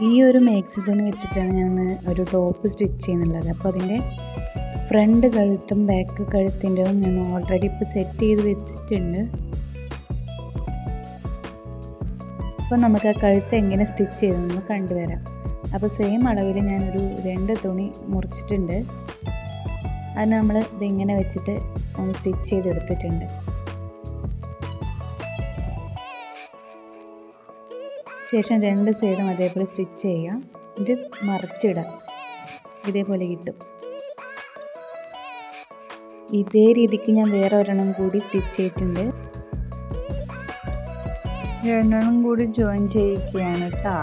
ഈ ഒരു മാക്സി തുണി വെച്ചിട്ടാണ് ഞാൻ ഒരു ടോപ്പ് സ്റ്റിച്ച് ചെയ്യുന്നുള്ളത്. അപ്പോൾ അതിൻ്റെ ഫ്രണ്ട് കഴുത്തും ബാക്ക് കഴുത്തിൻ്റെതും ഞാൻ ഓൾറെഡി ഇപ്പോൾ സെറ്റ് ചെയ്ത് വെച്ചിട്ടുണ്ട്. അപ്പോൾ നമുക്ക് ആ കഴുത്ത് എങ്ങനെ സ്റ്റിച്ച് ചെയ്തെന്ന് കണ്ടുവരാം. അപ്പോൾ സെയിം അളവിൽ ഞാനൊരു 2 തുണി മുറിച്ചിട്ടുണ്ട്. അത് നമ്മൾ ഇതിങ്ങനെ വെച്ചിട്ട് ഒന്ന് സ്റ്റിച്ച് ചെയ്തെടുത്തിട്ടുണ്ട്. ശേഷം 2 സൈഡും അതേപോലെ സ്റ്റിച്ച് ചെയ്യാം. ഇത് മറിച്ചിടാം. ഇതേപോലെ കിട്ടും. ഇതേ രീതിക്ക് ഞാൻ വേറെ ഒരെണ്ണം കൂടി സ്റ്റിച്ച് ചെയ്തിട്ടുണ്ട്. 2 കൂടി ജോയിൻ ചെയ്യിക്കുകയാണ് കേട്ടോ.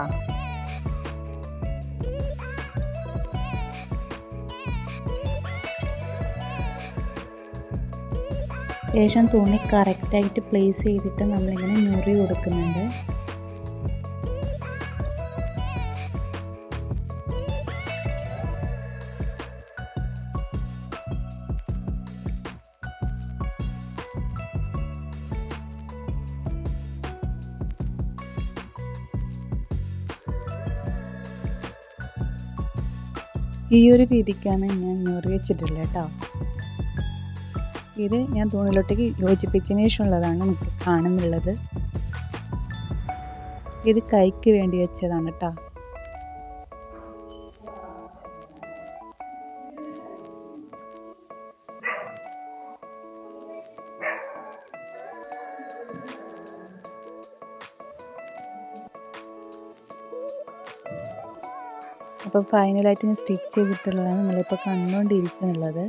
ശേഷം തുണി കറക്റ്റായിട്ട് പ്ലേസ് ചെയ്തിട്ട് നമ്മളിങ്ങനെ ഞൊറി കൊടുക്കുന്നുണ്ട്. ഈ ഒരു രീതിക്കാണ് ഞാൻ ഞൊറി വെച്ചിട്ടുള്ളത് കേട്ടോ. ഇത് ഞാൻ തുണിയിലോട്ടേക്ക് യോജിപ്പിച്ചതിന് ശേഷമുള്ളതാണ് നമുക്ക് കാണുന്നുള്ളത്. ഇത് കൈക്ക് വേണ്ടി വെച്ചതാണ് കേട്ടോ. അപ്പോൾ ഫൈനലായിട്ട് ഞാൻ സ്റ്റിച്ച് ചെയ്തിട്ടുള്ളതാണ് നിങ്ങളിപ്പോൾ കണ്ടുകൊണ്ടിരിക്കുന്നുള്ളത്.